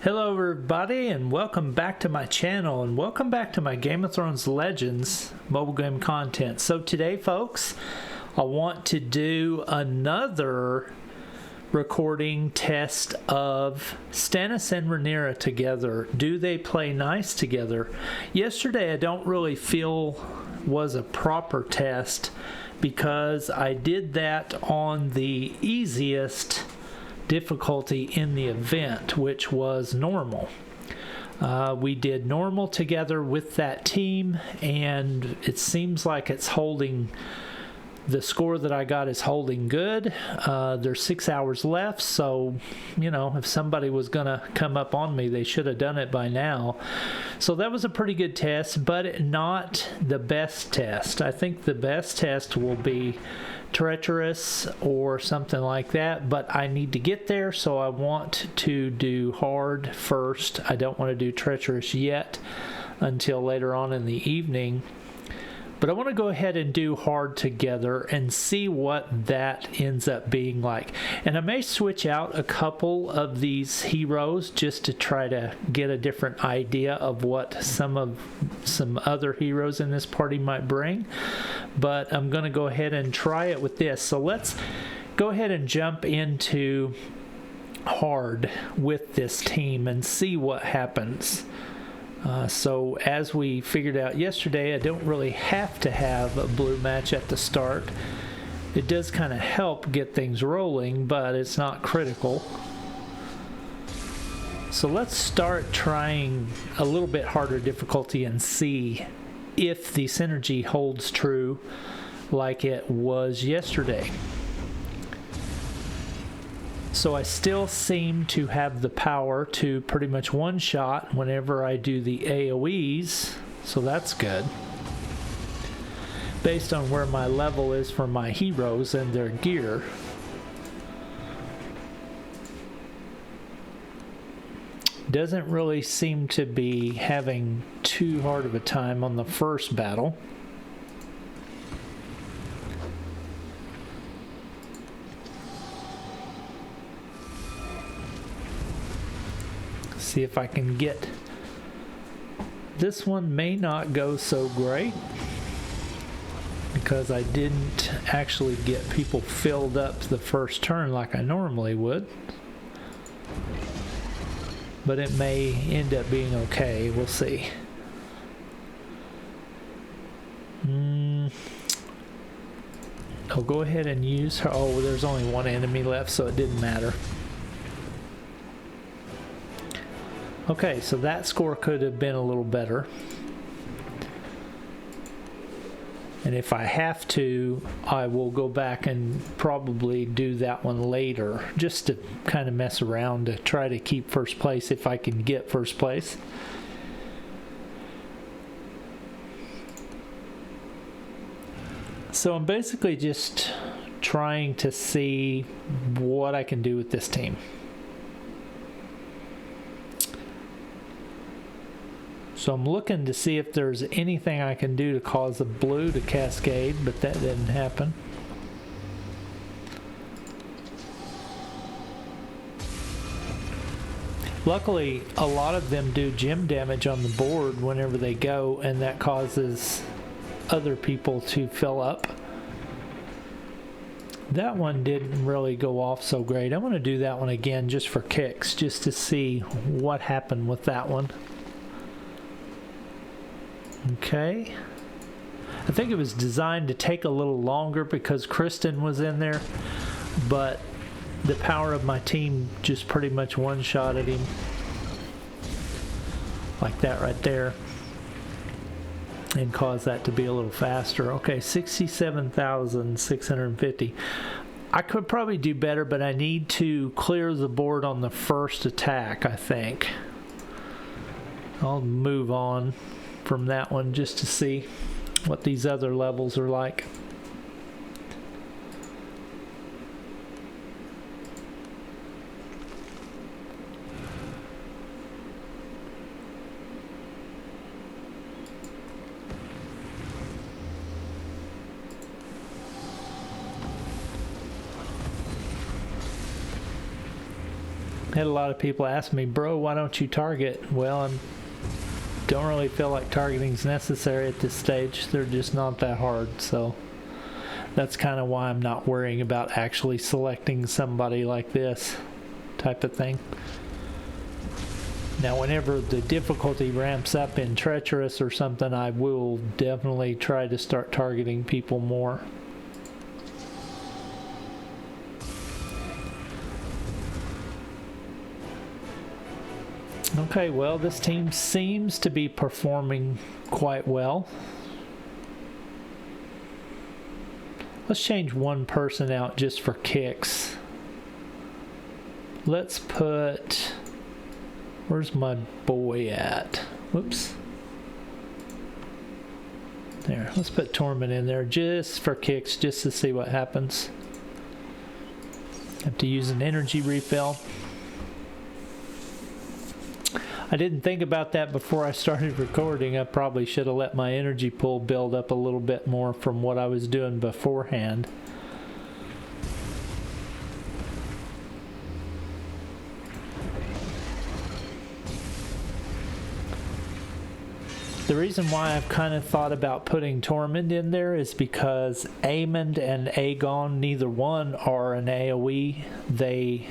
Hello everybody and welcome back to my channel and welcome back to my Game of Thrones Legends mobile game content. So today folks, I want to do another recording test of Stannis and Rhaenyra together. Do they play nice together? Yesterday I don't really feel was a proper test because I did that on the easiest difficulty in the event, which was normal. We did normal together with that team, and it seems like it's holding. The score that I got is holding good. There's 6 hours left, so you know, if somebody was gonna come up on me, they should have done it by now. So that was a pretty good test, but not the best test. I think the best test will be treacherous or something like that, but I need to get there, so I want to do hard first. I don't want to do treacherous yet until later on in the evening, but I want to go ahead and do hard together and see what that ends up being like. And I may switch out a couple of these heroes just to try to get a different idea of what some other heroes in this party might bring. But I'm going to go ahead and try it with this. So let's go ahead and jump into hard with this team and see what happens. So as we figured out yesterday, I don't really have to have a blue match at the start. It does kind of help get things rolling, but it's not critical. So let's start trying a little bit harder difficulty and see if the synergy holds true like it was yesterday. So I still seem to have the power to pretty much one-shot whenever I do the AoEs, so that's good. Based on where my level is for my heroes and their gear. Doesn't really seem to be having too hard of a time on the first battle. See if I can get this one. May not go so great because I didn't actually get people filled up the first turn like I normally would, but it may end up being okay. We'll see. I'll go ahead and use her. Oh, there's only one enemy left, so it didn't matter. Okay, so that score could have been a little better. And if I have to, I will go back and probably do that one later, just to kind of mess around to try to keep first place if I can get first place. So I'm basically just trying to see what I can do with this team. So I'm looking to see if there's anything I can do to cause the blue to cascade, but that didn't happen. Luckily, a lot of them do gem damage on the board whenever they go, and that causes other people to fill up. That one didn't really go off so great. I'm going to do that one again just for kicks, just to see what happened with that one. Okay, I think it was designed to take a little longer because Kristen was in there, but the power of my team just pretty much one-shotted him like that right there and caused that to be a little faster. Okay, 67,650. I could probably do better, but I need to clear the board on the first attack, I think. I'll move on from that one just to see what these other levels are like. had a lot of people ask me, bro, why don't you target? Well, I don't really feel like targeting's necessary at this stage. They're just not that hard, so that's kind of why I'm not worrying about actually selecting somebody like this type of thing. Now, whenever the difficulty ramps up in Treacherous or something, I will definitely try to start targeting people more. Okay, well, this team seems to be performing quite well. Let's change one person out just for kicks. Let's put... Where's my boy at? Whoops. There, let's put Tormund in there just for kicks, just to see what happens. Have to use an energy refill. I didn't think about that before I started recording. I probably should have let my energy pool build up a little bit more from what I was doing beforehand. The reason why I've kind of thought about putting Tormund in there is because Aemond and Aegon, neither one are an AoE. They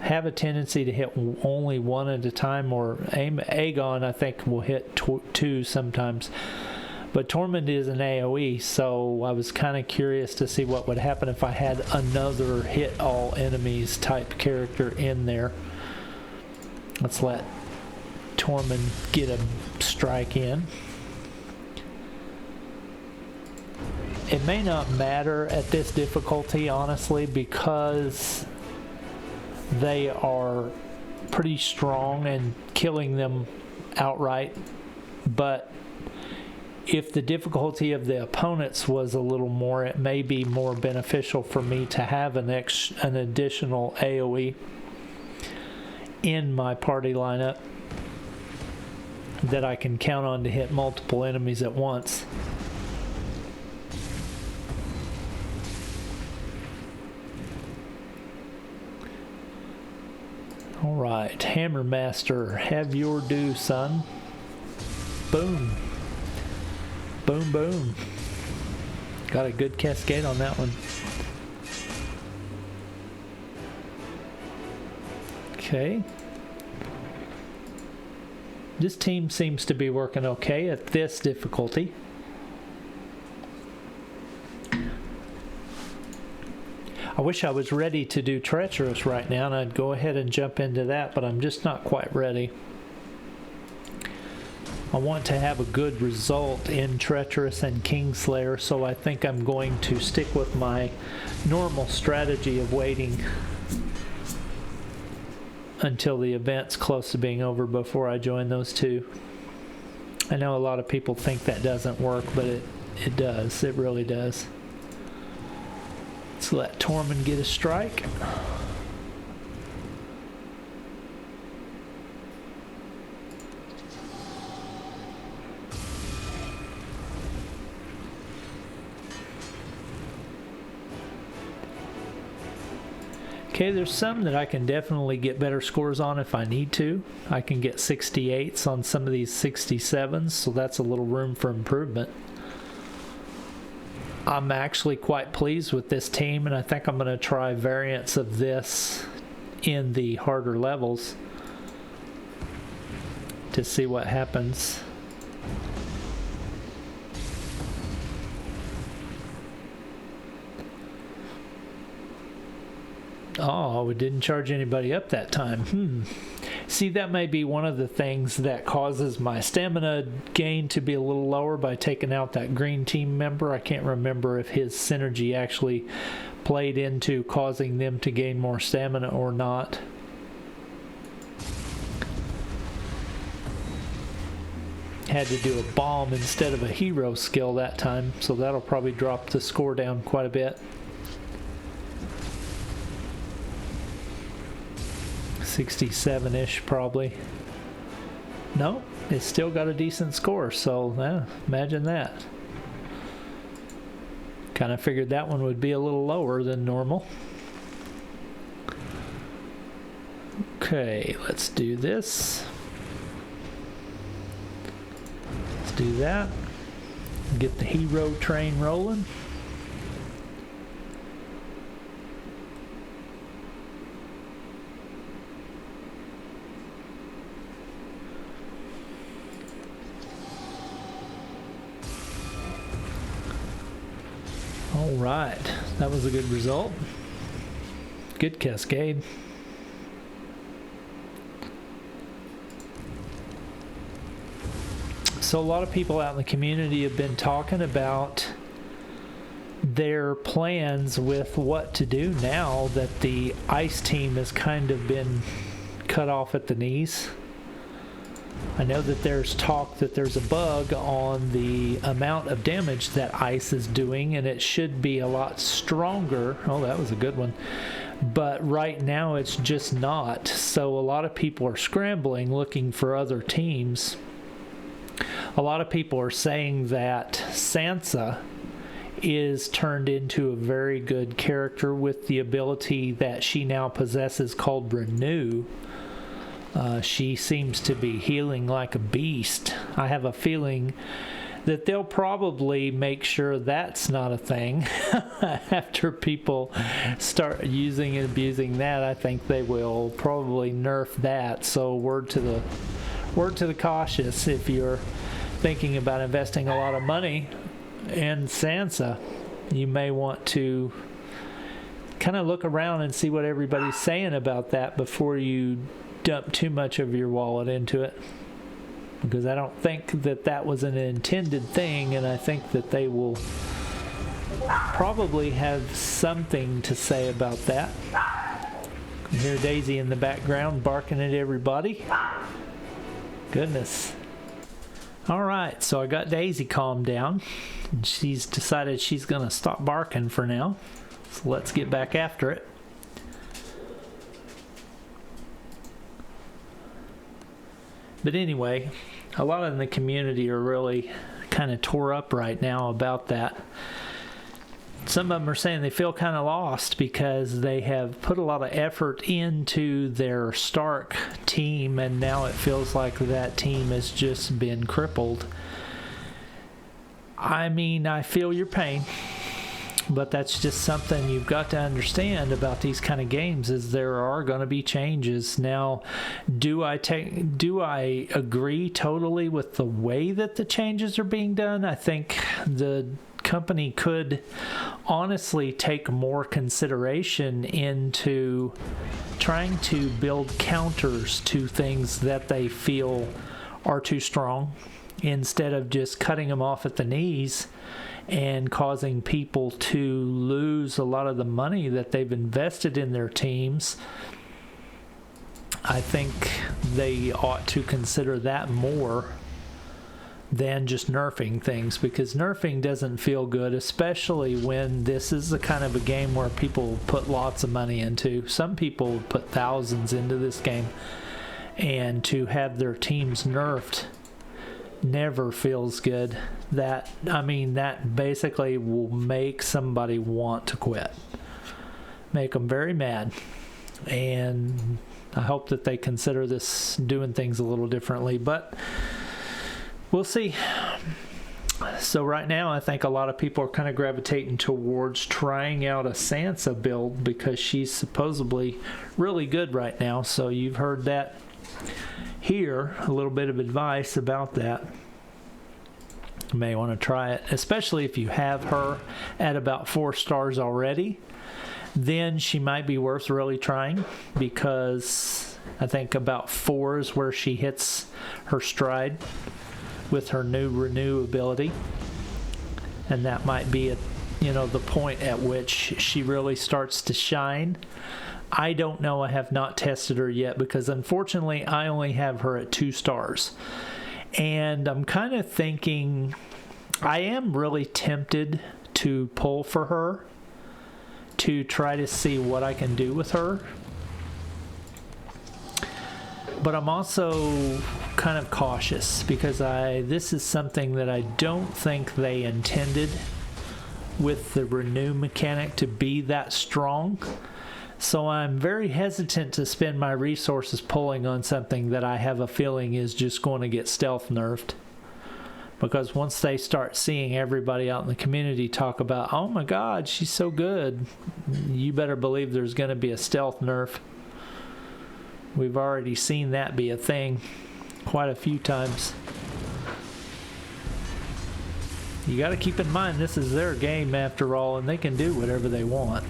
have a tendency to hit only one at a time, or Aegon I think will hit two sometimes. But Tormund is an AoE, so I was kind of curious to see what would happen if I had another hit all enemies type character in there. Let's let Tormund get a strike in. It may not matter at this difficulty, honestly, because they are pretty strong and killing them outright. But if the difficulty of the opponents was a little more, it may be more beneficial for me to have an additional AoE in my party lineup that I can count on to hit multiple enemies at once. Alright, Hammer Master, have your due, son. Boom. Boom, boom. Got a good cascade on that one. Okay. This team seems to be working okay at this difficulty. I wish I was ready to do Treacherous right now, and I'd go ahead and jump into that, but I'm just not quite ready. I want to have a good result in Treacherous and Kingslayer, so I think I'm going to stick with my normal strategy of waiting until the event's close to being over before I join those two. I know a lot of people think that doesn't work, but it does. It really does. Let's let Tormund get a strike. Okay, there's some that I can definitely get better scores on if I need to. I can get 68s on some of these 67s, so that's a little room for improvement. I'm actually quite pleased with this team, and I think I'm going to try variants of this in the harder levels to see what happens. Oh, we didn't charge anybody up that time. See, that may be one of the things that causes my stamina gain to be a little lower by taking out that green team member. I can't remember if his synergy actually played into causing them to gain more stamina or not. Had to do a bomb instead of a hero skill that time, so that'll probably drop the score down quite a bit. 67-ish probably. No, it's still got a decent score, so imagine that. Kind of figured that one would be a little lower than normal. Okay. Okay, let's do this. Let's do that. Get the hero train rolling. All right, that was a good result. Good cascade. So a lot of people out in the community have been talking about their plans with what to do now that the ice team has kind of been cut off at the knees. I know that there's talk that there's a bug on the amount of damage that ice is doing, and it should be a lot stronger. Oh, that was a good one. But right now it's just not. So a lot of people are scrambling, looking for other teams. A lot of people are saying that Sansa is turned into a very good character with the ability that she now possesses called Renew. She seems to be healing like a beast. I have a feeling that they'll probably make sure that's not a thing. After people start using and abusing that, I think they will probably nerf that. So word to the cautious, if you're thinking about investing a lot of money in Sansa, you may want to kind of look around and see what everybody's saying about that before you dump too much of your wallet into it, because I don't think that that was an intended thing, and I think that they will probably have something to say about that. You hear Daisy in the background barking at everybody. Goodness. Alright, so I got Daisy calmed down, and she's decided she's gonna stop barking for now, so let's get back after it. But anyway, a lot in the community are really kind of tore up right now about that. Some of them are saying they feel kind of lost because they have put a lot of effort into their Stark team, and now it feels like that team has just been crippled. I mean, I feel your pain, but that's just something you've got to understand about these kind of games, is there are going to be changes. Now, do I agree totally with the way that the changes are being done? I think the company could honestly take more consideration into trying to build counters to things that they feel are too strong, instead of just cutting them off at the knees and causing people to lose a lot of the money that they've invested in their teams. I think they ought to consider that more than just nerfing things, because nerfing doesn't feel good, especially when this is the kind of a game where people put lots of money into. Some people put thousands into this game, and to have their teams nerfed never feels good. That basically will make somebody want to quit, make them very mad, and I hope that they consider this doing things a little differently, but we'll see. So right now I think a lot of people are kind of gravitating towards trying out a Sansa build because she's supposedly really good right now. So you've heard that here, a little bit of advice about that. You may want to try it, especially if you have her at about 4 stars already. Then she might be worth really trying, because I think about 4 is where she hits her stride with her new Renew ability, and that might be the point at which she really starts to shine. I don't know. I have not tested her yet, because unfortunately I only have her at 2 stars, and I'm kind of thinking, I am really tempted to pull for her to try to see what I can do with her, but I'm also kind of cautious, because this is something that I don't think they intended with the Renew mechanic to be that strong. So I'm very hesitant to spend my resources pulling on something that I have a feeling is just going to get stealth nerfed. Because once they start seeing everybody out in the community talk about, oh my god, she's so good, you better believe there's going to be a stealth nerf. We've already seen that be a thing quite a few times. You got to keep in mind this is their game after all, and they can do whatever they want.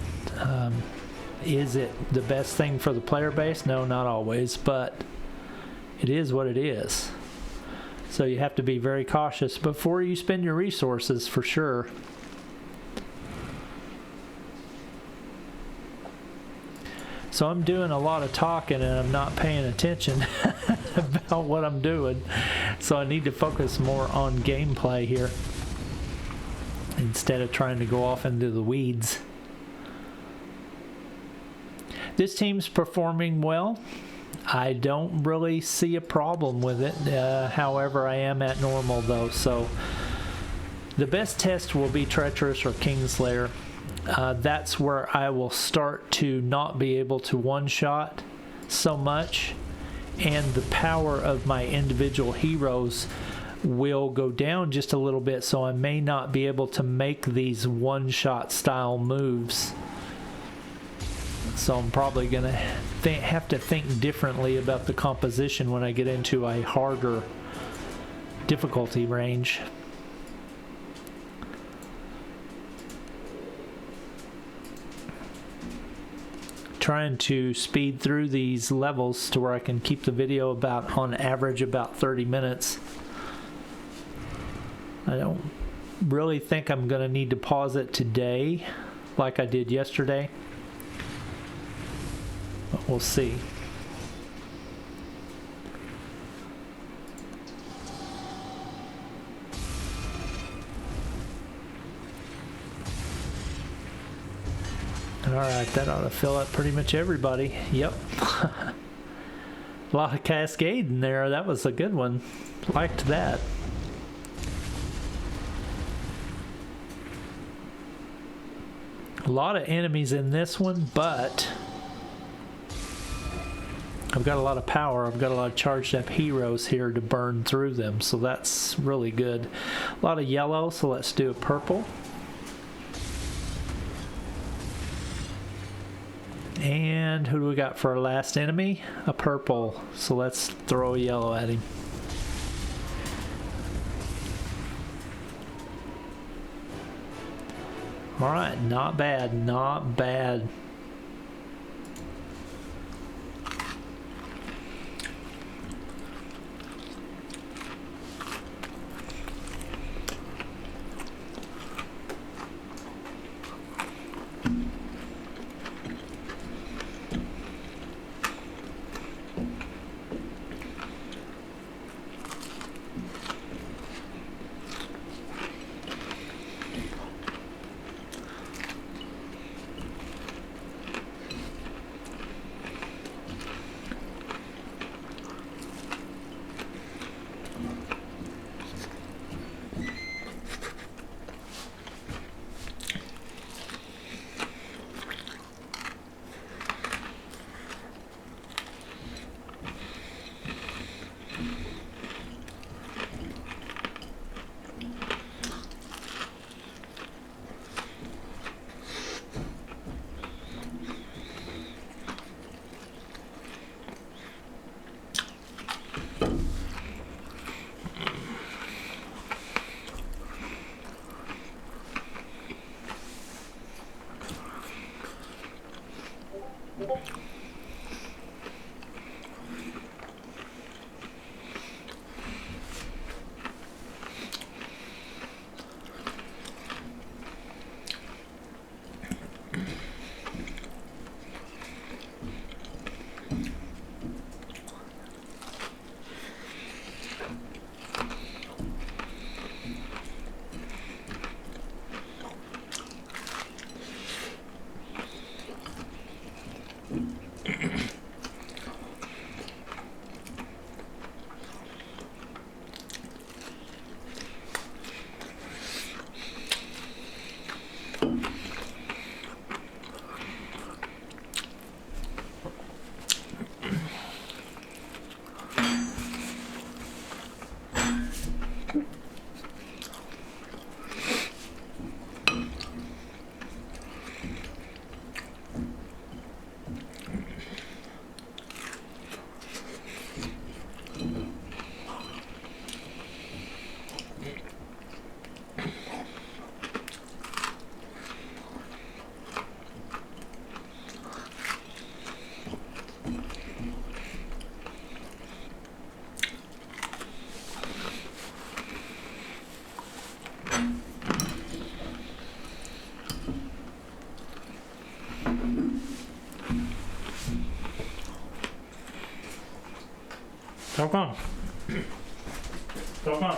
Is it the best thing for the player base? No, not always, but it is what it is. So you have to be very cautious before you spend your resources, for sure. So I'm doing a lot of talking and I'm not paying attention about what I'm doing. So I need to focus more on gameplay here instead of trying to go off into the weeds. This team's performing well. I don't really see a problem with it. However, I am at normal though, so the best test will be Treacherous or Kingslayer. That's where I will start to not be able to one-shot so much, and the power of my individual heroes will go down just a little bit, so I may not be able to make these one-shot style moves. So I'm probably going to have to think differently about the composition when I get into a harder difficulty range. Trying to speed through these levels to where I can keep the video about, on average, about 30 minutes. I don't really think I'm going to need to pause it today like I did yesterday. But we'll see. Alright, that ought to fill up pretty much everybody. Yep. A lot of cascade in there. That was a good one. Liked that. A lot of enemies in this one, but I've got a lot of power. I've got a lot of charged up heroes here to burn through them, so that's really good. A lot of yellow, so let's do a purple. And who do we got for our last enemy? A purple, so let's throw a yellow at him. Alright, not bad, not bad. Talk on. Talk on.